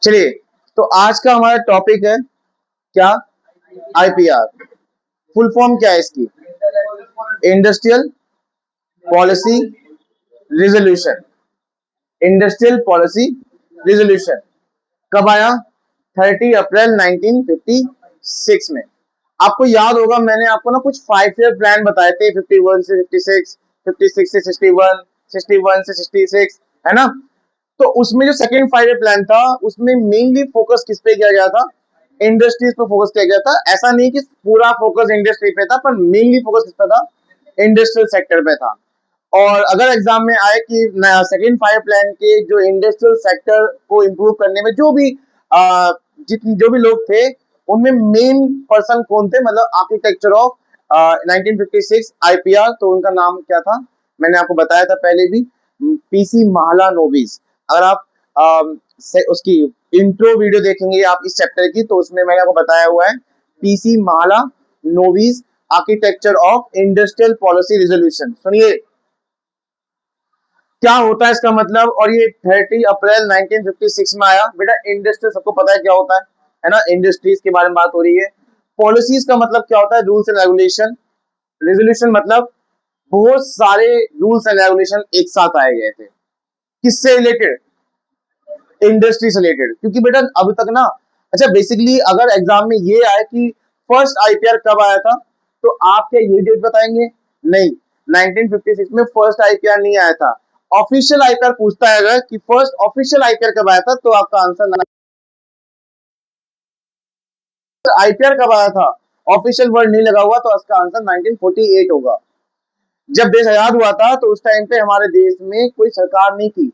चलिए, तो आज का हमारा टॉपिक है क्या? आईपीआर। फुल फॉर्म क्या है इसकी? Industrial policy resolution. Industrial policy resolution कब आया? 30 अप्रैल 1956 में। आपको याद होगा, मैंने आपको ना कुछ 5 ईयर प्लान बताए थे, 51 से 56, 56 से 61, 61 से 66, है ना? तो उसमें जो सेकंड 5 ईयर प्लान था, उसमें मेनली फोकस किस पे किया गया था? इंडस्ट्रीज पे फोकस किया गया था। ऐसा नहीं कि पूरा फोकस इंडस्ट्री पे था, पर मेनली फोकस किस पे था? इंडस्ट्रियल सेक्टर पे था। और अगर एग्जाम में आए कि सेकंड 5 प्लान के जो इंडस्ट्रियल सेक्टर को इम्प्रूव करने में जितने जो भी लोग थे, उनमें मेन पर्सन कौन थे, मतलब आर्किटेक्चर ऑफ 1956 आईपीआर, तो उनका नाम क्या था? मैंने आपको बताया था पहले भी, पीसी महालानोबिस। अगर आप उसकी इंट्रो वीडियो देखेंगे आप इस चैप्टर की, तो उसमें मैंने आपको बताया हुआ है PC Mahalanobis, architecture of industrial policy resolution. सुनिए क्या होता है इसका मतलब। और ये 30 अप्रैल 1956 में आया। बेटा इंडस्ट्री सबको पता है क्या होता है ना? इंडस्ट्रीज के बारे में बात हो रही है। पॉलिसीज का मतलब क्या होता है? Rules and regulation. रेजोल्यूशन मतलब बहुत सारे रूल्स एंड रेगुलेशन एक साथ आए गए थे। किससे रिलेटेड? इंडस्ट्री से रिलेटेड। क्योंकि बेटा अब तक ना, अच्छा बेसिकली अगर एग्जाम में ये आए कि फर्स्ट आईपीआर कब आया था, तो आप क्या ये डेट बताएंगे? नहीं, 1956 में फर्स्ट आईपीआर नहीं आया था। ऑफिशियल आईपीआर पूछता है अगर कि फर्स्ट ऑफिशियल आईपीआर कब आया था, तो आपका आंसर आईपीआर कब आया था, ऑफिशियल वर्ड नहीं लगा हुआ, तो इसका आंसर 1948 होगा। जब देश आजाद हुआ था, तो उस टाइम पे हमारे देश में कोई सरकार नहीं थी,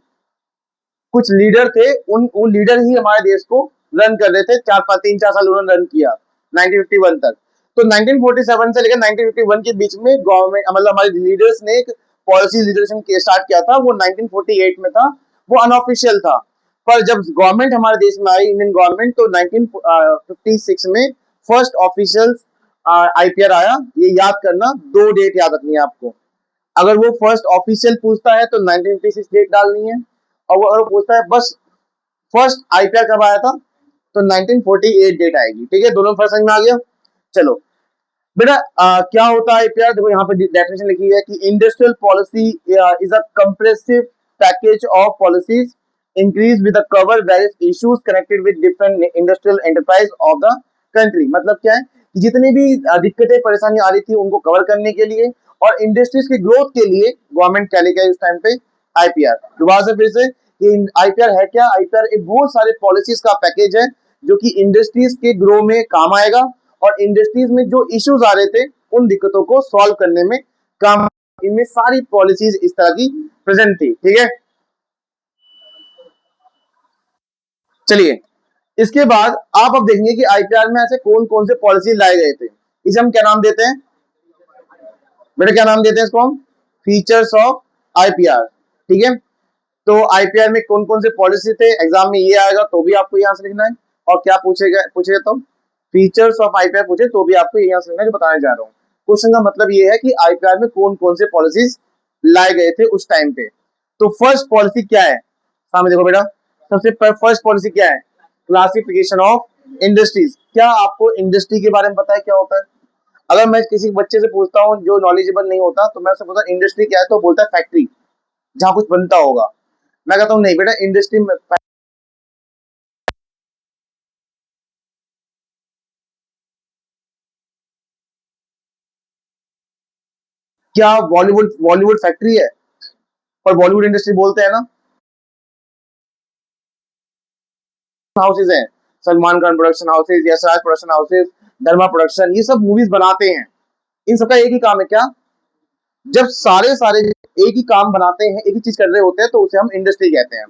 कुछ लीडर थे। उन लीडर ही हमारे देश को रन कर रहे थे। 3-4 साल उन्होंने रन किया 1951 तक। तो 1947 से लेकर 1951 के बीच में गवर्नमेंट, मतलब हमारे लीडर्स ने एक पॉलिसी रिजोल्यूशन स्टार्ट किया था। वो 1948 में था, वो अनऑफिशियल था। पर जब गवर्नमेंट हमारे देश में आई, इंडियन गवर्नमेंट, तो 1956 में फर्स्ट ऑफिशियल आईपीआर आया। ये याद करना, दो डेट याद रखनी है आपको। अगर वो फर्स्ट ऑफिशियल पूछता है तो 1956 डेट डालनी है, और वो अगर पूछता है बस फर्स्ट आईपीआर कब आया था, तो 1948 डेट आएगी। ठीक है, दोनों फर्स्ट समझ में आ गया। चलो बेटा, क्या होता है आईपीआर? देखो यहाँ पे डेफिनेशन लिखी है कि industrial policy is a compressive package of policies increase with cover various issues connected with different industrial enterprise of the country. मतलब क्या है कि जितनी भी दिक्कतें परेशानी आ रही थी, उनको कवर करने के लिए और इंडस्ट्रीज की ग्रोथ के लिए गवर्नमेंट क्या लेके आई उस टाइम पे? आईपीआर। दोबारा से फिर से, आईपीआर है क्या? आईपीआर एक बहुत सारे पॉलिसीज का पैकेज है, जो कि इंडस्ट्रीज के ग्रो में काम आएगा, और इंडस्ट्रीज में जो इश्यूज आ रहे थे, उन दिक्कतों को सॉल्व करने में काम। इनमें सारी पॉलिसीज इस तरह की प्रेजेंट थी। ठीक है, चलिए इसके बाद आप अब देखेंगे कि आईपीआर में ऐसे कौन कौन से पॉलिसी लाए गए थे। इसे हम क्या नाम देते हैं बेटा? क्या नाम देते हैं इसको हम? Features of IPR. ठीक है, तो आईपीआर में कौन कौन से पॉलिसी थे, एग्जाम में ये आएगा तो भी आपको यहाँ से लिखना है। और क्या पूछेगा पूछेगा तो फीचर्स ऑफ आईपीआर पूछे तो भी आपको यहाँ से लिखना है, जो बताने जा रहा हूँ। क्वेश्चन का मतलब ये है कि आईपीआर में कौन कौन से पॉलिसीज लाए गए थे उस टाइम पे। तो फर्स्ट पॉलिसी क्या है? सामने देखो बेटा, सबसे फर्स्ट पॉलिसी क्या है? Classification of industries. क्या आपको इंडस्ट्री के बारे में पता है क्या होता है? अगर मैं किसी बच्चे से पूछता हूँ जो नॉलेजेबल नहीं होता, तो मैं उससे पूछता इंडस्ट्री क्या है, तो बोलता है फैक्ट्री, जहाँ कुछ बनता होगा। मैं कहता हूँ नहीं बेटा, इंडस्ट्री में क्या बॉलीवुड बॉलीवुड फैक्ट्री है? पर बॉलीवुड इंडस्ट्री बोलते हैं ना। हाउसेज हैं, Salman Khan production houses, Yash Raj production houses, धर्मा प्रोडक्शन, ये सब मूवीज बनाते हैं। इन सबका एक ही काम है क्या? जब सारे सारे एक ही काम बनाते हैं, एक ही चीज कर रहे होते हैं, तो उसे हम इंडस्ट्री कहते हैं।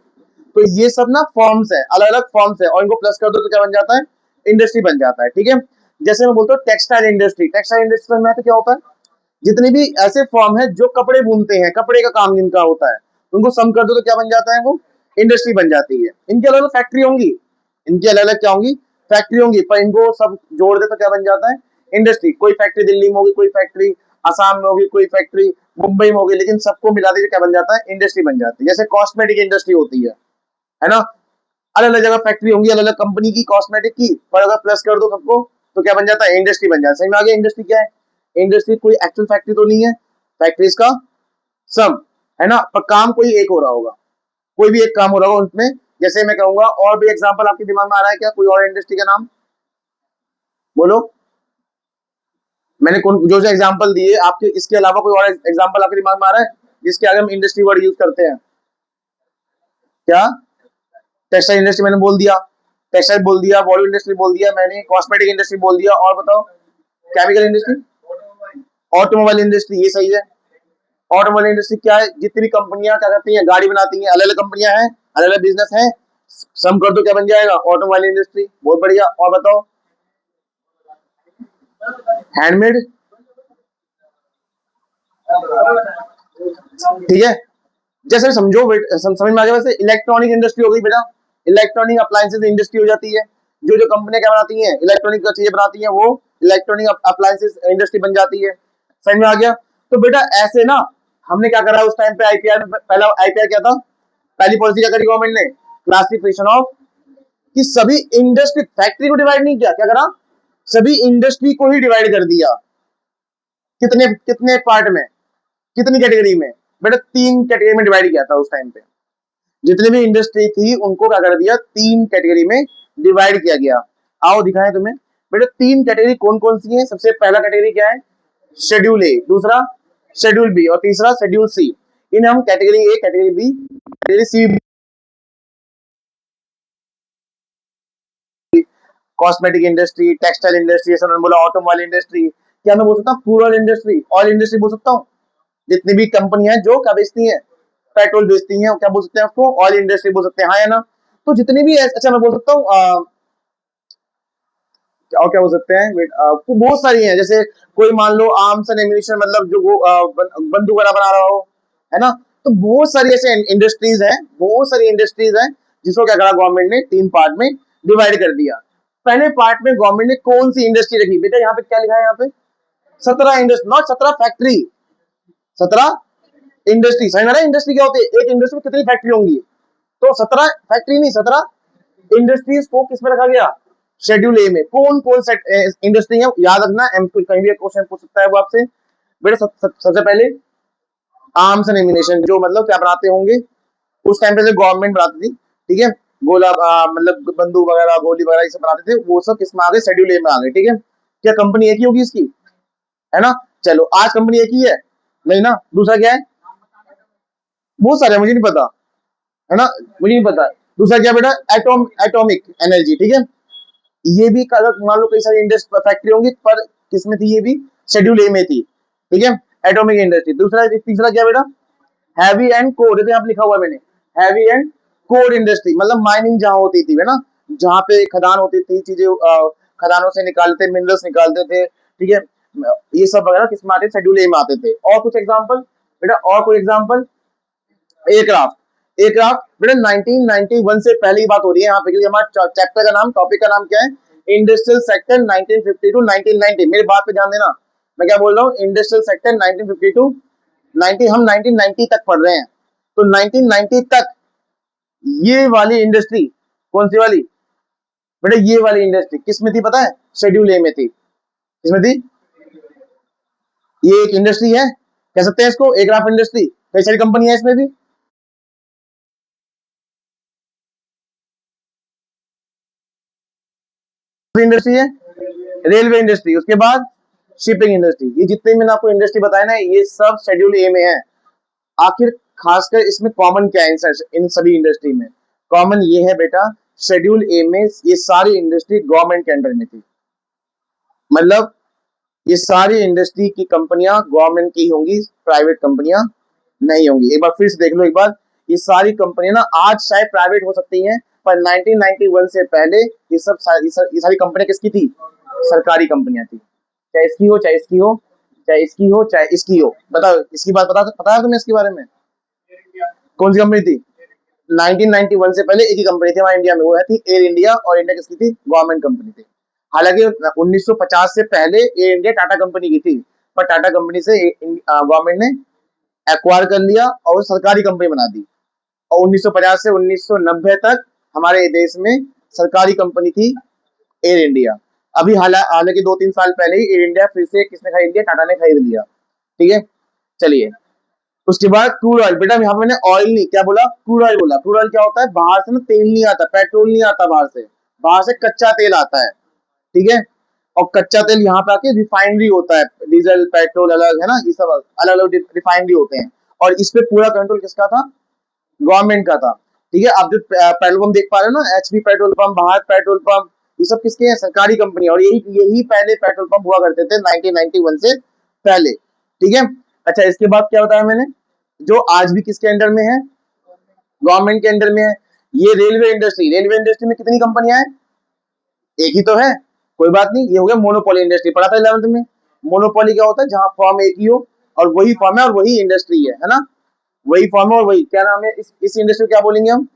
तो ये सब ना फॉर्म्स है, अलग अलग फॉर्म्स है, और इनको प्लस कर दो तो क्या बन जाता है? इंडस्ट्री बन जाता है। ठीक है, जैसे मैं बोलता हूँ टेक्सटाइल इंडस्ट्री। टेक्सटाइल इंडस्ट्री में तो क्या होता है? जितने भी ऐसे फॉर्म है जो कपड़े बुनते हैं, कपड़े का काम जिनका होता है, उनको सम कर दो तो क्या बन जाता है? वो इंडस्ट्री बन जाती है। इनकी अलग अलग फैक्ट्री होंगी, इनकी अलग अलग क्या होंगी? फैक्ट्री होंगी, पर इनको सब जोड़ दे तो क्या बन जाता है? इंडस्ट्री। कोई फैक्ट्री दिल्ली में होगी, कोई फैक्ट्री आसाम में होगी, कोई फैक्ट्री मुंबई में होगी, लेकिन सबको मिला दीजिए क्या बन जाता है? इंडस्ट्री बन जाती है। जैसे कॉस्मेटिक इंडस्ट्री होती है ना? अलग अलग जगह फैक्ट्री होंगी, अलग अलग कंपनी की, कॉस्मेटिक की, पर अगर प्लस कर दो सबको तो क्या बन जाता है, इंडस्ट्री बन जाता है। सही में आ गया इंडस्ट्री क्या है? इंडस्ट्री कोई एक्चुअल फैक्ट्री तो नहीं है, फैक्ट्रीज का सम है ना, पर काम कोई एक हो रहा होगा, कोई भी एक काम हो रहा होगा उसमें। जैसे मैं कहूंगा, और भी एग्जांपल आपके दिमाग में आ रहा है क्या, कोई और इंडस्ट्री का नाम बोलो। मैंने कौन जो जो एग्जांपल दिए आपके, इसके अलावा कोई और एग्जांपल आपके दिमाग में आ रहा है जिसके आगे हम इंडस्ट्री वर्ड यूज करते हैं? क्या? टेक्सटाइल इंडस्ट्री मैंने बोल दिया, टेक्सटाइल बोल दिया, बॉडी इंडस्ट्री बोल दिया मैंने, कॉस्मेटिक इंडस्ट्री बोल दिया, और बताओ। केमिकल इंडस्ट्री, ऑटोमोबाइल इंडस्ट्री, ये सही है। ऑटोमोबाइल इंडस्ट्री क्या है, जितनी भी कंपनियां क्या करती हैं, गाड़ी बनाती हैं, अलग अलग कंपनियां हैं, अलग अलग बिजनेस हैं, सम कर दो क्या बन जाएगा, ऑटोमोबाइल इंडस्ट्री। बहुत बढ़िया, और बताओ। हैंडमेड, ठीक है। जैसे समझो समझ में आ गया। वैसे इलेक्ट्रॉनिक इंडस्ट्री हो गई बेटा, इलेक्ट्रॉनिक अप्लायंसेज इंडस्ट्री हो जाती है। जो जो कंपनियां क्या बनाती हैं, इलेक्ट्रॉनिक चीजें बनाती हैं, वो इलेक्ट्रॉनिक अप्लायंसेज इंडस्ट्री बन जाती है। समझ में आ गया। तो बेटा ऐसे ना, हमने क्या करा उस टाइम पे आईपीआर में, पहला आईपीआर क्या था, पहली पॉलिसी क्या करी गवर्नमेंट ने, क्लासिफिकेशन ऑफ, कि सभी इंडस्ट्री, फैक्ट्री को डिवाइड नहीं किया, क्या करा, सभी इंडस्ट्री को ही डिवाइड कर दिया। कितने कितने पार्ट में, कितनी कैटेगरी में, बेटा 3 कैटेगरी में डिवाइड किया था उस टाइम पे। जितनी भी इंडस्ट्री थी उनको क्या कर दिया, 3 कैटेगरी में डिवाइड किया गया। आओ दिखाएं तुम्हें बेटा 3 कैटेगरी कौन कौन सी है। सबसे पहला कैटेगरी क्या है, शेड्यूल ए, दूसरा शेड्यूल बी, और तीसरा शेड्यूल सी। इन्हें हम category A, category B, category C. Cosmetic industry, textile industry, जैसे उन्होंने बोला ऑटोमोबाइल इंडस्ट्री, क्या मैं बोल सकता हूँ पूरा इंडस्ट्री, ऑयल इंडस्ट्री बोल सकता हूँ। जितनी भी कंपनियां जो क्या बेचती हैं, पेट्रोल बेचती हैं, क्या बोल सकते हैं उसको, ऑयल इंडस्ट्री बोल सकते हैं, हाँ या ना। तो जितनी भी अच्छा मैं बोल सकता हूँ, और क्या बोल सकते हैं तो बहुत सारी हैं। जैसे कोई मान लो आर्म्स एंड एम्यूनिशन, मतलब जो बंदूक वगैरह बना रहा हो, है ना। तो बहुत सारी ऐसे इंडस्ट्रीज हैं, बहुत सारी इंडस्ट्रीज हैं, जिसको क्या करा गवर्नमेंट ने 3 पार्ट में डिवाइड कर दिया। पहले पार्ट में गवर्नमेंट ने कौन सी इंडस्ट्री रखी बेटा, यहाँ पे क्या लिखा है, यहाँ पे 17 इंडस्ट्री, नॉट 17 फैक्ट्री, 17 इंडस्ट्री। समझ में आ रहा है इंडस्ट्री क्या होती है, एक इंडस्ट्री में कितनी फैक्ट्री होंगी, तो 17 फैक्ट्री नहीं, 17 इंडस्ट्रीज को किसमें रखा गया, शेड्यूल ए में। कौन कौन सा इंडस्ट्री है याद रखना, कहीं भी क्वेश्चन पूछ सकता है वो आपसे। बेटा सबसे पहले आर्म्स एंड एम्यूनिशन, जो मतलब क्या बनाते होंगे, उस टाइम पे गवर्नमेंट बनाती थी, ठीक है। गोला मतलब बंदूक वगैरह, गोली वगैरह ये सब बनाते थे, वो सब किसमें आ गए, शेड्यूल ए में आ गए, ठीक है। क्या कंपनी एक ही होगी इसकी, है ना। चलो आज कंपनी एक ही है, नहीं ना। दूसरा क्या है, बहुत सारे मुझे नहीं पता, है ना, मुझे नहीं पता। दूसरा क्या बेटा, एटॉमिक एनर्जी, ठीक है। ये भी मान लो कई सारी इंडस्ट्री फैक्ट्री होंगी, पर किसमें थी, ये भी शेड्यूल ए में थी, ठीक है, एटॉमिक इंडस्ट्री। दूसरा तीसरा क्या बेटा, हैवी एंड कोर, जैसे यहाँ पे लिखा हुआ है मैंने, हैवी एंड कोर इंडस्ट्री, मतलब माइनिंग जहां होती थी, है ना, जहां पे खदान होती थी, चीजें खदानों से निकालते, मिनरल्स निकालते थे, ठीक है। ये सब वगैरह किसमें आते थे, शेड्यूल ए में आते थे। और कुछ एग्जाम्पल बेटा, और कोई एग्जाम्पल, एयरक्राफ्ट, एयरक्राफ्ट बेटा 1991 से पहले की बात हो रही है यहाँ पे, क्योंकि हमारा चैप्टर का नाम, टॉपिक का नाम क्या है, इंडस्ट्रियल सेक्टर 1950 टू 1990। मेरी बात पे ध्यान देना, मैं क्या बोल रहा हूँ, इंडस्ट्रियल सेक्टर 1950 टू 90, हम 1990 तक पढ़ रहे हैं। तो 1990 तक ये वाली इंडस्ट्री, कौन सी वाली बेटा, ये वाली इंडस्ट्री किसमें थी पता है, शेड्यूल ए में थी। किसमें थी, ये एक इंडस्ट्री है, कह सकते हैं इसको एयरक्राफ्ट इंडस्ट्री, कई सारी कंपनी है इसमें भी। इंडस्ट्री है, रेलवे इंडस्ट्री, उसके बाद शिपिंग इंडस्ट्री। ये जितने मैंने आपको इंडस्ट्री बताया ना, ये सब शेड्यूल ए में है। आखिर खासकर इसमें कॉमन क्या है इन सभी इंडस्ट्री में, कॉमन ये है बेटा, शेड्यूल ए में ये सारी इंडस्ट्री गवर्नमेंट के अंडर में थी। मतलब ये सारी इंडस्ट्री की कंपनियां गवर्नमेंट की होंगी, प्राइवेट कंपनियां नहीं होंगी। एक बार फिर से देख लो एक बार, ये सारी कंपनियां ना आज शायद प्राइवेट हो सकती हैं, पर 1991 से पहले ये सारी कंपनियां किसकी थी, सरकारी कंपनियां थी। चाहे इसकी हो, चाहे इसकी हो, चाहे इसकी हो, चाहे इसकी हो। बताओ इसकी बात पता है तुम्हें इसके बारे में, कौन सी कंपनी थी। 1991 से पहले एक ही कंपनी थी हमारे इंडिया में, वो है थी एयर इंडिया, और इंडिया किसकी थी, गवर्नमेंट कंपनी थी। हालांकि 1950 से पहले एयर इंडिया टाटा कंपनी की थी, पर टाटा कंपनी से गवर्नमेंट ने एक्वायर कर लिया और सरकारी कंपनी बना दी। और 1950 से 1990 तक हमारे देश में सरकारी कंपनी थी एयर इंडिया। अभी हालांकि 2-3 साल पहले ही एयर इंडिया फिर से किसने खरीद लिया, टाटा ने खरीद लिया। ठीक है, चलिए उसके बाद क्रूड ऑयल। बेटा यहाँ मैंने ऑयल नहीं, क्या बोला, क्रूड ऑयल बोला। क्रूड ऑयल क्या होता है, बाहर से ना तेल नहीं आता, पेट्रोल नहीं आता बाहर से कच्चा तेल आता है। ठीक है, और कच्चा तेल यहाँ पे आके रिफाइनरी होता है, डीजल पेट्रोल अलग है ना, ये सब अलग अलग रिफाइनरी होते हैं। और इस पे पूरा कंट्रोल किसका था, गवर्नमेंट का था। ठीक है, आप जो पेट्रोल पंप देख पा रहे हो ना, HP petrol pump, Bharat petrol pump, ये सब किसके हैं, सरकारी कंपनी। और यही यही पहले पेट्रोल पंप हुआ करते थे 1991 से पहले। ठीक है, अच्छा इसके बाद क्या बताया मैंने, जो आज भी किसके अंडर में है, गवर्नमेंट के अंडर में है। ये रेलवे इंडस्ट्री, रेलवे इंडस्ट्री में कितनी कंपनियां हैं, एक ही तो है, कोई बात नहीं, ये हो गया मोनोपोली इंडस्ट्री, पढ़ा था 11th में। मोनोपोली क्या होता है, जहां फॉर्म एक ही हो और वही फॉर्म है और वही इंडस्ट्री है ना, वही फॉर्म है और वही, क्या नाम है इस इंडस्ट्री को क्या बोलेंगे हम,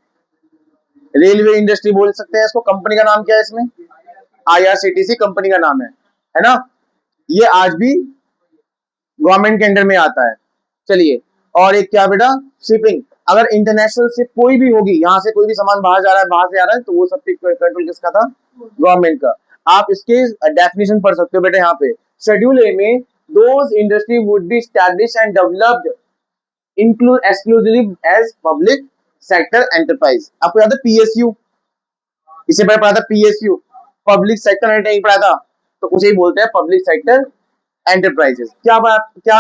रेलवे इंडस्ट्री बोल सकते हैं इसको। कंपनी का नाम क्या है इसमें, आईआरसीटीसी कंपनी का नाम है ना। ये आज भी गवर्नमेंट के अंडर में आता है। चलिए, और एक क्या बेटा, शिपिंग। अगर इंटरनेशनल शिप कोई भी होगी, यहाँ से कोई भी सामान बाहर जा रहा है, बाहर से आ रहा है, तो वो सब कंट्रोल किसका था, गवर्नमेंट का। आप इसके डेफिनेशन पढ़ सकते हो बेटा यहाँ पे, शेड्यूल ए में, those industry would be established and developed include exclusively as public sector enterprise. आपको याद है पीएसयू, इसे पहले पढ़ा था पीएसयू, पब्लिक सेक्टर नहीं पढ़ा था, तो उसे ही बोलते हैं पब्लिक सेक्टर एंटरप्राइजेस। क्या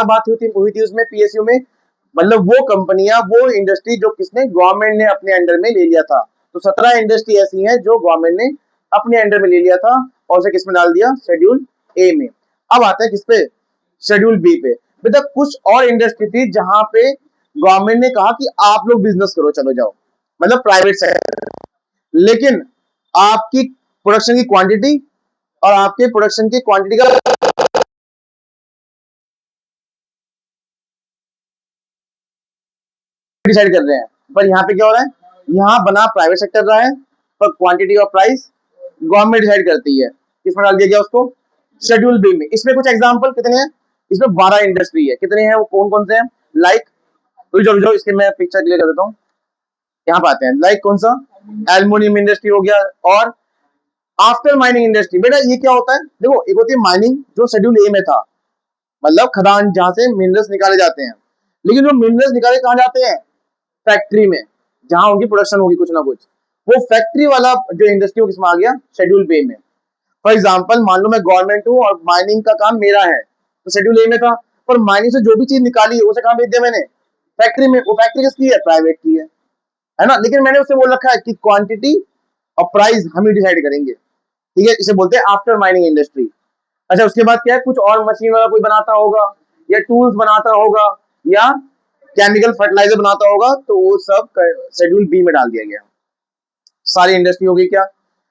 बात हुई थी उसमें पीएसयू में, मतलब वो कंपनियां, वो इंडस्ट्री जो किसने, गवर्नमेंट ने अपने अंडर में ले लिया था। तो 17 इंडस्ट्री ऐसी हैं जो गवर्नमेंट ने अपने अंडर में ले लिया था और उसे किसमें डाल दिया, शेड्यूल ए में। अब आते हैं किस पे, शेड्यूल बी पे। बेटा कुछ और इंडस्ट्री थी जहां पे गवर्नमेंट ने कहा कि आप लोग बिजनेस करो, चलो जाओ, मतलब प्राइवेट सेक्टर, लेकिन आपकी प्रोडक्शन की क्वांटिटी और आपके प्रोडक्शन की क्वांटिटी का डिसाइड कर रहे हैं। पर यहाँ पे क्या हो रहा है, यहाँ बना प्राइवेट सेक्टर रहा है, पर क्वांटिटी और प्राइस गवर्नमेंट डिसाइड करती है। किसमें डाल दिया गया उसको, शेड्यूल बी में। इसमें कुछ एग्जांपल कितने हैं, इसमें 12 इंडस्ट्री है, कितने हैं वो, कौन कौन से हैं, लाइक, रुक जाओ इसके मैं पिक्चर क्लियर कर देता हूँ। यहाँ पे आते हैं, लाइक कौन सा, एल्युमिनियम इंडस्ट्री हो गया। और आफ्टर माइनिंग इंडस्ट्री, बेटा ये क्या होता है, देखो एक होती है माइनिंग जो शेड्यूल ए में था, मतलब खदान जहां से मिनरल्स निकाले जाते हैं, लेकिन जो मिनरल्स निकाले कहाँ जाते हैं, फैक्ट्री में, जहां उनकी प्रोडक्शन होगी कुछ ना कुछ। वो फैक्ट्री वाला जो इंडस्ट्री किसमें आ गया, शेड्यूल बी में। फॉर एग्जाम्पल मान लो मैं गवर्नमेंट हूँ और माइनिंग का काम मेरा है, तो शेड्यूल ए में था। पर माइनिंग से जो भी चीज निकाली है उसे कहाँ भेज दिया मैंने, फैक्ट्री में। वो फैक्ट्री किसकी है, प्राइवेट की है ना, लेकिन मैंने उससे बोल रखा है कि क्वांटिटी और प्राइस हम ही डिसाइड करेंगे। ठीक है, इसे बोलते हैं आफ्टर माइनिंग इंडस्ट्री। अच्छा उसके बाद क्या है, कुछ और मशीन वाला कोई बनाता होगा या टूल्स बनाता होगा या केमिकल फर्टिलाइजर बनाता होगा, तो वो सब शेड्यूल बी में डाल दिया गया। सारी इंडस्ट्री होगी क्या,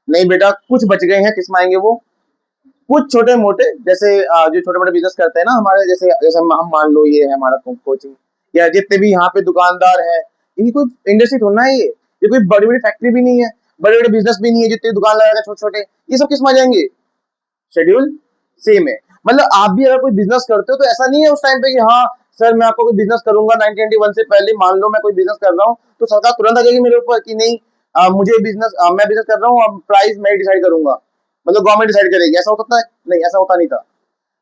नहीं बेटा, कुछ बच गए हैं, किसमें आएंगे वो, कुछ छोटे मोटे, जैसे जो छोटे मोटे बिजनेस करते हैं ना हमारे, जैसे जैसे हम मान लो ये है हमारा कोचिंग, या जितने भी यहाँ पे दुकानदार है, इनकी कोई इंडस्ट्री थोड़ा है ये कोई बड़ी बड़ी फैक्ट्री भी नहीं है, बड़े बड़े बिजनेस भी नहीं है, जितने दुकान लगाएगा छोटे छोटे, ये सब किस में आ जाएंगे, शेड्यूल सेम है। मतलब आप भी अगर कोई बिजनेस करते हो तो ऐसा नहीं है उस टाइम पे कि हाँ सर मैं आपको कोई बिजनेस करूंगा 1991 से पहले, मान लो मैं कोई बिजनेस कर रहा हूँ तो सरकार तुरंत आ जाएगी मेरे ऊपर कि नहीं, मैं बिजनेस कर रहा हूँ और प्राइस मैं डिसाइड करूंगा, मतलब गवर्नमेंट डिसाइड करेगी, ऐसा होता था, नहीं ऐसा होता नहीं था।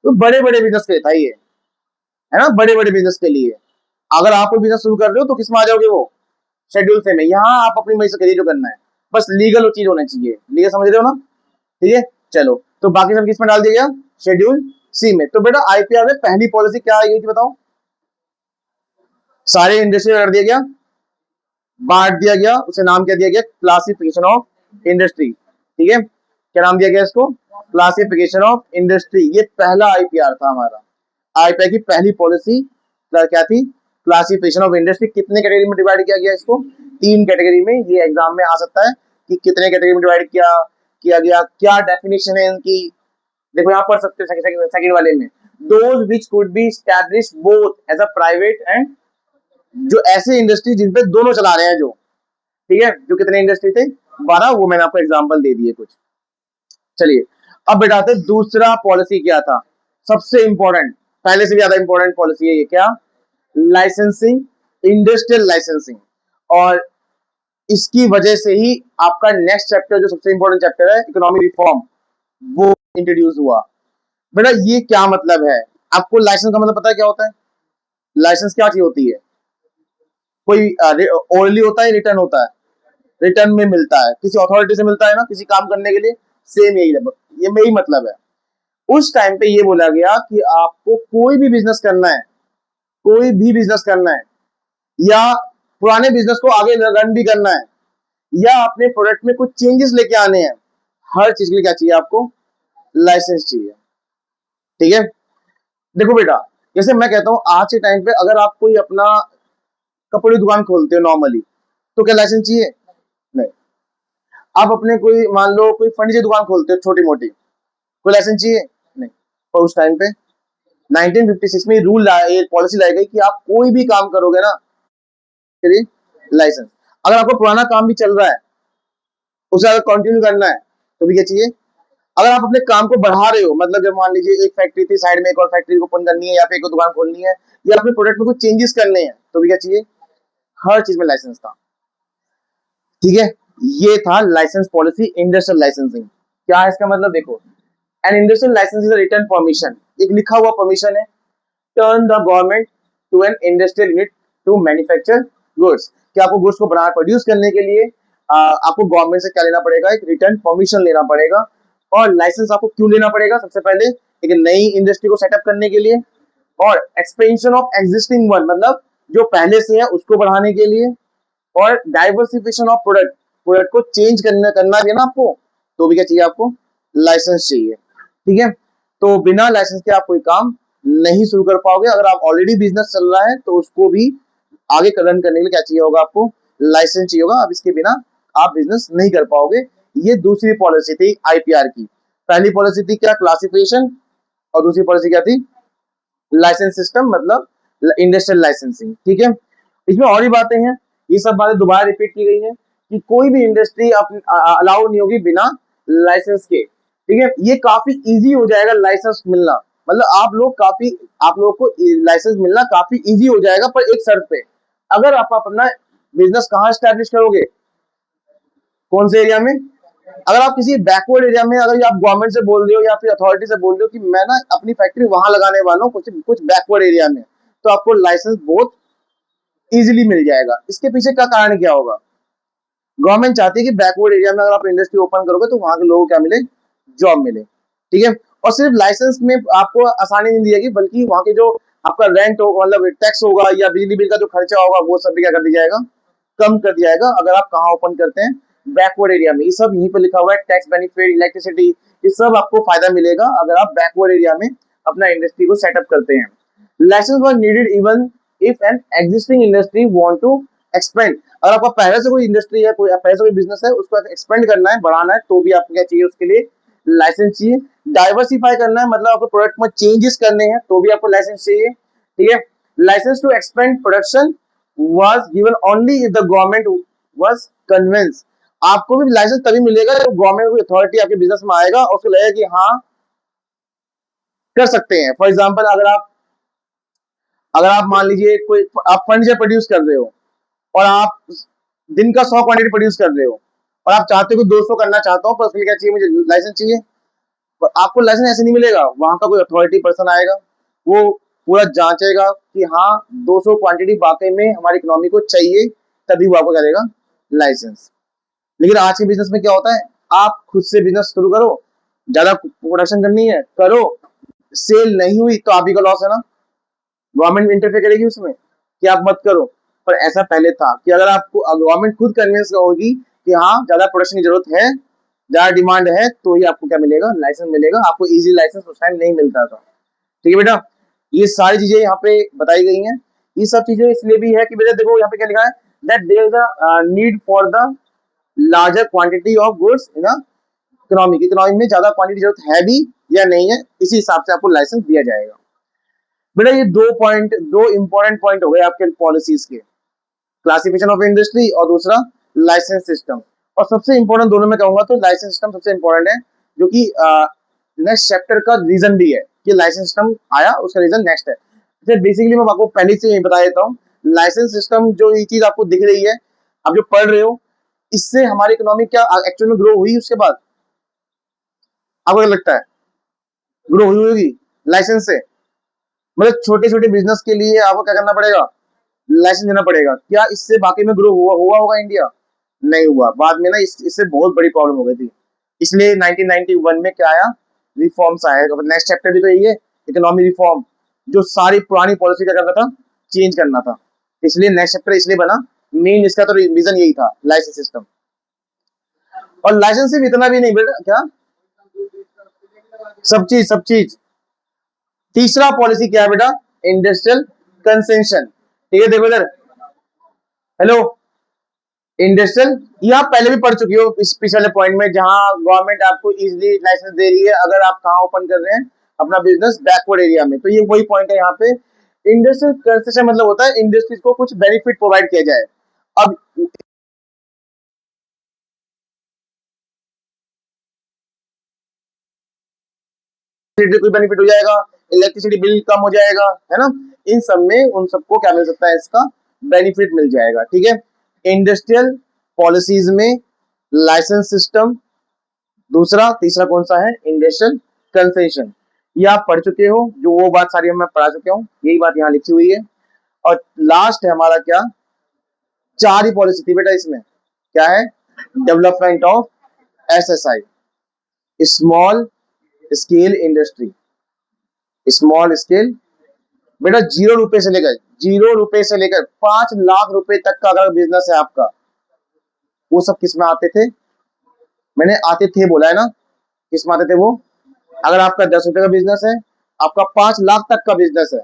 तो बड़े बड़े बिजनेस के लिए था ये, है ना, बड़े बड़े बिजनेस के लिए। अगर आप कोई बिजनेस शुरू कर रहे हो तो किस में आ जाओगे, वो शेड्यूल से में। यहाँ आप अपनी मर्जी से करिए जो करना है, बस लीगल चीज होना चाहिए, लीगल समझ रहे हो ना। ठीक है, चलो तो बाकी सब किस में डाल दिया गया, शेड्यूल सी में। तो बेटा आईपीआर में पहली पॉलिसी क्या आई थी बताओ, सारे इंडस्ट्री कर दिया गया, बांट दिया गया, उसे नाम क्या दिया गया, क्लासिफिकेशन ऑफ इंडस्ट्री। ठीक है, क्या नाम दिया गया इसको, क्लासिफिकेशन ऑफ इंडस्ट्री। ये पहला आईपीआर था हमारा, आईपीआर की पहली पॉलिसी क्या थी, क्लासिफिकेशन ऑफ इंडस्ट्री। कितने कैटेगरी में डिवाइड किया गया इसको, 3 कैटेगरी में। ये एग्जाम में आ सकता है कि कितने कैटेगरी में डिवाइड किया गया, क्या डेफिनेशन है इनकी। देखो यहाँ पढ़ सकते हो सेकंड वाले में, those which could be established both as a private and, जो ऐसे इंडस्ट्री जिन पे दोनों चला रहे हैं जो, ठीक है, जो कितने इंडस्ट्री थे, 12, वो मैंने आपको एग्जांपल दे दिए कुछ। चलिए अब बेटा आते दूसरा पॉलिसी क्या था, सबसे इंपॉर्टेंट, पहले से भी ज्यादा इंपॉर्टेंट पॉलिसी है ये, क्या, लाइसेंसिंग, इंडस्ट्रियल लाइसेंसिंग। और इसकी वजह से ही आपका नेक्स्ट चैप्टर जो सबसे इंपॉर्टेंट चैप्टर है इकोनॉमिक रिफॉर्म वो इंट्रोड्यूस हुआ। बेटा ये क्या मतलब है? आपको लाइसेंस का मतलब पता है क्या होता है? लाइसेंस क्या चीज होती है? कोई ओरली होता है, रिटर्न होता है? रिटर्न में मिलता है, किसी अथॉरिटी से मिलता है ना किसी काम करने के लिए। सेम यही यही मतलब है। उस टाइम पे ये बोला गया कि आपको कोई भी बिजनेस करना है, कोई भी बिजनेस करना है, या पुराने बिजनेस को आगे रन भी करना है, या अपने प्रोडक्ट में कुछ चेंजेस लेके आने हैं, हर चीज के लिए क्या चाहिए आपको? लाइसेंस चाहिए। ठीक है। देखो बेटा, जैसे मैं कहता हूं आज के टाइम पे अगर आप कोई अपना कपड़े की दुकान खोलते हो नॉर्मली, तो क्या लाइसेंस चाहिए? नहीं। आप अपने कोई मान लो कोई फर्नीचर की दुकान खोलते हो छोटी मोटी, कोई लाइसेंस चाहिए? नहीं। पर उस टाइम पे 1956 में रूल एक पॉलिसी लाई गई कि आप कोई भी काम करोगे ना, फिर लाइसेंस। अगर आपको पुराना काम भी चल रहा है, उसे अगर कंटिन्यू करना है, तो भी क्या चाहिए? अगर आप अपने काम को बढ़ा रहे हो, मतलब जब मान लीजिए एक फैक्ट्री थी, साइड में एक और फैक्ट्री ओपन करनी है, या फिर एक दुकान खोलनी है, या अपने प्रोडक्ट में कुछ चेंजेस करने हैं, तो भी क्या चाहिए? हर चीज में लाइसेंस था। ठीक है। ये था लाइसेंस पॉलिसी, इंडस्ट्रियल लाइसेंसिंग। क्या है इसका मतलब? देखो, an industrial licence is a written permission, एक लिखा हुआ परमिशन है, turn the government to an industrial unit to manufacture goods. कि आपको गुड्स को बना प्रोड्यूस करने के लिए आपको गवर्नमेंट से क्या लेना पड़ेगा? एक रिटर्न परमिशन लेना पड़ेगा। और लाइसेंस आपको क्यों लेना पड़ेगा? सबसे पहले एक नई इंडस्ट्री को सेटअप करने के लिए, और एक्सपेंशन ऑफ एग्जिस्टिंग वन, मतलब जो पहले से है उसको बढ़ाने के लिए, और डाइवर्सिफिकेशन ऑफ प्रोडक्ट, प्रोडक्ट को चेंज करना भी है ना आपको, तो भी क्या चाहिए आपको? लाइसेंस चाहिए। ठीक है। तो बिना लाइसेंस के आप कोई काम नहीं शुरू कर पाओगे। अगर आप ऑलरेडी बिजनेस चल रहा है तो उसको भी आगे रन करने के लिए क्या चाहिए होगा आपको? लाइसेंस चाहिए होगा। अब इसके बिना आप बिजनेस नहीं कर पाओगे। ये दूसरी पॉलिसी थी आईपीआर की। पहली पॉलिसी थी क्या? क्लासिफिकेशन। और दूसरी पॉलिसी क्या थी? लाइसेंस सिस्टम, मतलब इंडस्ट्रियल लाइसेंसिंग। ठीक है। इसमें और भी बातें हैं, ये सब बातें दोबारा रिपीट की गई है कि कोई भी इंडस्ट्री अलाउ नहीं होगी बिना लाइसेंस के। ठीक है। ये काफी इजी हो जाएगा लाइसेंस मिलना, मतलब आप लोग को लाइसेंस मिलना काफी इजी हो जाएगा, पर एक शर्त पे, अगर आप अपना बिजनेस कहाँ स्टैब्लिश करोगे? कौन से एरिया में? अगर आप किसी बैकवर्ड एरिया में, अगर आप गवर्नमेंट से बोल रहे हो या फिर अथॉरिटी से बोल रहे हो कि मैं ना अपनी फैक्ट्री वहां लगाने वाला हूँ, कुछ कुछ बैकवर्ड एरिया में, तो आपको लाइसेंस बहुत इजीली मिल जाएगा। इसके पीछे का कारण क्या होगा? गवर्नमेंट चाहती है कि बैकवर्ड एरिया में अगर आप इंडस्ट्री ओपन करोगे तो वहां के लोगों को क्या मिले? जॉब मिले। ठीक है। और सिर्फ लाइसेंस में आपको आसानी नहीं दी जाएगी, बल्कि वहां के जो आपका रेंट हो, मतलब टैक्स होगा या बिजली बिल का जो खर्चा होगा, वो सब भी क्या कर दिया जाएगा? कम कर दिया जाएगा। अगर आप कहाँ ओपन करते हैं? बैकवर्ड एरिया में। ये सब यहीं पर लिखा हुआ है, टैक्स बेनिफिट, इलेक्ट्रिसिटी, ये सब आपको फायदा मिलेगा अगर आप बैकवर्ड एरिया में अपना इंडस्ट्री को सेटअप करते हैं। Licence was needed even if an existing industry want to expand. अगर आपका पहले से कोई इंडस्ट्री है, कोई पहले से कोई बिजनेस है, उसको एक्सपेंड करना है, बढ़ाना है, तो भी आपको क्या चाहिए? उसके लिए लाइसेंस चाहिए। डाइवर्सिफाई करना है, मतलब आपको प्रोडक्ट में चेंजेस करने हैं, तो भी आपको लाइसेंस चाहिए। ठीक है। Licence to expand production was given only if the government was convinced। आपको भी लाइसेंस तभी मिलेगा जब गवर्नमेंट की अथॉरिटी आपके बिजनेस में आएगा और उसको लगेगा कि हाँ कर सकते हैं। फॉर एग्जांपल, अगर आप मान लीजिए कोई आप फर्नीचर प्रोड्यूस कर रहे हो, और आप दिन का 100 क्वांटिटी प्रोड्यूस कर रहे हो, और आप चाहते हो कि 200 करना चाहता हूँ, पर उसके लिए क्या चाहिए? मुझे लाइसेंस चाहिए। पर आपको लाइसेंस ऐसे नहीं मिलेगा, वहां का कोई अथॉरिटी पर्सन आएगा, वो पूरा जांचेगा कि हाँ 200 क्वांटिटी वाकई में हमारी इकोनॉमी को चाहिए, तभी वो आपको करेगा लाइसेंस। लेकिन आज के बिजनेस में क्या होता है? आप खुद से बिजनेस शुरू करो, ज्यादा प्रोडक्शन करनी है करो, सेल नहीं हुई तो आप ही का लॉस है ना, गवर्नमेंट इंटरफेयर करेगी उसमें कि आप मत करो। पर ऐसा पहले था कि अगर आपको गवर्नमेंट खुद कन्विंस होगी कि हाँ ज्यादा प्रोडक्शन की जरूरत है, ज्यादा डिमांड है, तो ही आपको क्या मिलेगा? लाइसेंस मिलेगा। आपको इजी लाइसेंस उस टाइम नहीं मिलता था। ठीक है बेटा, ये सारी चीजें यहाँ पे बताई गई हैं। ये सब चीजें इसलिए भी है कि बेटा देखो यहाँ पे क्या लिखा है, that there is a need for the larger quantity of goods in economy में ज्यादा क्वांटिटी जरूरत है भी या नहीं है, इसी हिसाब से आपको लाइसेंस दिया जाएगा। बेटा ये दो इंपॉर्टेंट पॉइंट हो गए आपके पॉलिसीज के, क्लासिफिकेशन ऑफ इंडस्ट्री और दूसरा लाइसेंस सिस्टम। और सबसे इंपॉर्टेंट दोनों में कहूंगा तो लाइसेंस सिस्टम सबसे इंपॉर्टेंट है, जो कि नेक्स्ट चैप्टर का रीजन भी है कि लाइसेंस सिस्टम आया, उसका रीजन नेक्स्ट है। तो बेसिकली मैं आपको पहले से ही बता देता हूँ, लाइसेंस सिस्टम जो ये चीज आपको दिख रही है, आप जो पढ़ रहे हो, इससे हमारी इकोनॉमी क्या एक्चुअल में ग्रो हुई उसके बाद? आपको क्या लगता है ग्रो हुई होगी लाइसेंस से? मतलब छोटे छोटे बिजनेस के लिए आपको क्या करना पड़ेगा? लाइसेंस देना पड़ेगा। क्या इससे बाकी में ग्रो हुआ होगा इंडिया? नहीं हुआ। बाद में ना इससे बहुत बड़ी प्रॉब्लम हो गई थी। इसलिए 1991 में क्या आया? रिफॉर्म्स आया। नेक्स्ट चैप्टर भी तो यही है, इकोनॉमी रिफॉर्म, जो सारी पुरानी पॉलिसी क्या करना था, चेंज करना था। इसलिए नेक्स्ट चैप्टर इसलिए बना, मेन इसका तो रीजन यही था, लाइसेंस सिस्टम। और लाइसेंस सिर्फ इतना भी नहीं बेटा, क्या सब चीज। तीसरा पॉलिसी क्या है बेटा? Industrial concession. ठीक है, देखो इधर, हेलो, इंडस्ट्रियल, ये आप पहले भी पढ़ चुकी हो इस पिछले पॉइंट में, जहां गवर्नमेंट आपको इजीली लाइसेंस दे रही है अगर आप कहाँ ओपन कर रहे हैं अपना बिजनेस, बैकवर्ड एरिया में। तो ये वही पॉइंट है यहाँ पे। इंडस्ट्रियल कंसेशन मतलब होता है इंडस्ट्रीज को कुछ बेनिफिट प्रोवाइड किया जाए। अब कोई बेनिफिट हो जाएगा, इलेक्ट्रिसिटी बिल कम हो जाएगा, है ना, इन सब में उन सबको क्या मिल सकता है, इसका बेनिफिट मिल जाएगा। ठीक है, इंडस्ट्रियल पॉलिसीज में लाइसेंस सिस्टम। दूसरा, तीसरा कौन सा है? Industrial concession. ये आप पढ़ चुके हो, जो वो बात सारी मैं पढ़ा चुका हूँ, यही बात यहाँ लिखी हुई है। और लास्ट है हमारा क्या? चार ही पॉलिसी थी बेटा इसमें। क्या है? Development of SSI, small scale industry. Small scale बेटा 0 रुपए से लेकर, 5 लाख रुपए तक का अगर बिजनेस है आपका, वो सब किस में आते थे? मैंने आते थे बोला है ना, किस में आते थे वो? अगर आपका 10 रुपए का बिजनेस है, आपका 5 लाख तक का बिजनेस है,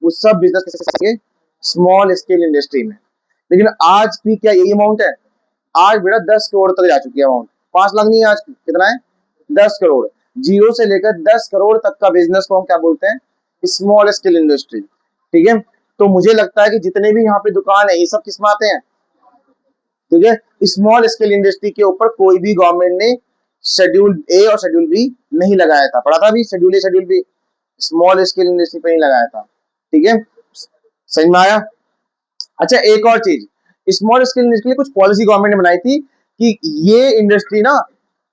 वो सब बिजनेस स्मॉल स्केल इंडस्ट्री में। लेकिन आज भी क्या यही अमाउंट है? आज बेटा 10 करोड़ तक जा चुकी है अमाउंट। 5 लाख नहीं, आज कितना है? 10 करोड़। जीरो से लेकर 10 करोड़ तक का बिजनेस को हम क्या बोलते हैं? Small scale industry. ठीक है, तो मुझे लगता है कि जितने भी यहाँ पे दुकान है, ये सब किस में आते हैं? ठीक है, स्मॉल स्केल इंडस्ट्री के ऊपर कोई भी गवर्नमेंट ने शेड्यूल ए और शेड्यूल बी नहीं लगाया था। पढ़ा था भी, schedule A schedule B small scale industry पे नहीं लगाया था। ठीक है, समझ में आया? अच्छा, एक और चीज, स्मॉल स्केल इंडस्ट्री के लिए कुछ पॉलिसी गवर्नमेंट ने बनाई थी कि ये इंडस्ट्री ना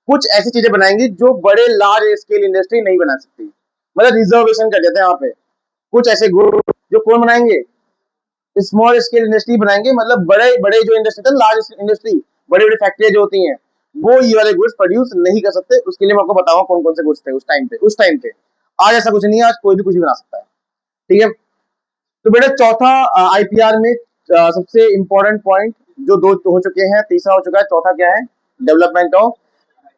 कुछ ऐसी चीजें बनाएंगी जो बड़े लार्ज स्केल इंडस्ट्री नहीं बना सकती। मतलब रिजर्वेशन कर देते हैं यहाँ पे, कुछ ऐसे गुण जो कौन बनाएंगे? स्मॉल स्केल इंडस्ट्री बनाएंगे। मतलब बड़े बड़े जो इंडस्ट्री थे, लार्ज इंडस्ट्री, बड़ी बड़ी फैक्ट्रियां जो होती हैं, वो ये वाले गुड्स प्रोड्यूस नहीं कर सकते। उसके लिए मैं आपको बताऊंगा कौन कौन से गुड्स थे उस टाइम पे। आज ऐसा कुछ नहीं है, आज कोई भी कुछ भी बना सकता है। ठीक है, तो बेटा चौथा आईपीआर में सबसे इंपॉर्टेंट पॉइंट जो दो हो चुके हैं, तीसरा हो चुका है, चौथा क्या है? Development of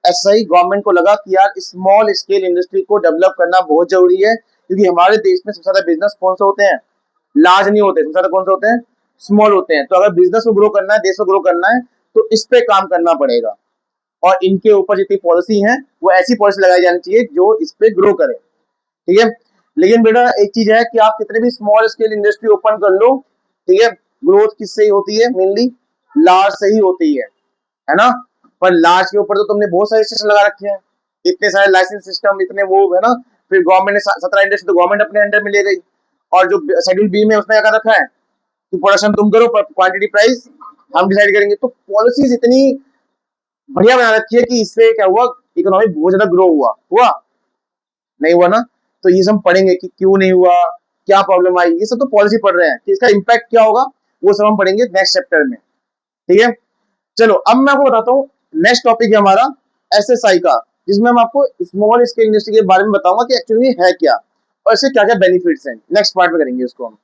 SI. गवर्नमेंट को लगा कि यार स्मॉल स्केल इंडस्ट्री को डेवलप करना बहुत जरूरी है, क्योंकि हमारे देश में सबसे ज्यादा बिजनेस कौन से होते हैं? लार्ज नहीं होते, सबसे ज्यादा कौन से होते हैं? स्मॉल होते हैं। तो अगर बिजनेस को ग्रो करना है, देश को ग्रो करना है, तो इस पे काम करना पड़ेगा। और इनके ऊपर जितनी पॉलिसी है, वो ऐसी पॉलिसी लगाई जानी चाहिए जो इस पे ग्रो करे। ठीक है, लेकिन बेटा एक चीज है कि आप कितने भी स्मॉल स्केल इंडस्ट्री ओपन कर लो, ठीक है, ग्रोथ किससे ही होती है? मेनली लार्ज से ही होती है ना। पर लार्ज के ऊपर तो तुमने बहुत सारे स्टेशन लगा रखे हैं, इतने सारे लाइसेंस सिस्टम, इतने वो, है ना। फिर गवर्नमेंट ने 17 इंडस्ट्री तो गवर्नमेंट अपने अंडर में ले गई। और जो शेड्यूल बी में उसने क्या कर रखा है कि प्रोडक्शन तुम करो, पर क्वांटिटी प्राइस हम डिसाइड करेंगे। तो पॉलिसीज इतनी बढ़िया बना रखी है कि इससे क्या हुआ, इकोनॉमी बहुत ज्यादा ग्रो हुआ नहीं हुआ ना। तो ये सब पढ़ेंगे कि क्यों नहीं हुआ, क्या प्रॉब्लम आई, ये सब तो पॉलिसी पढ़ रहे हैं कि इसका इम्पैक्ट क्या होगा, वो सब हम पढ़ेंगे नेक्स्ट चैप्टर में। ठीक है, चलो अब मैं आपको बताता हूँ, नेक्स्ट टॉपिक है हमारा एसएसआई का, जिसमें हम आपको स्मॉल स्केल इंडस्ट्री के बारे में बताऊंगा कि एक्चुअली है क्या और इससे क्या क्या बेनिफिट्स हैं। नेक्स्ट पार्ट में करेंगे इसको हम।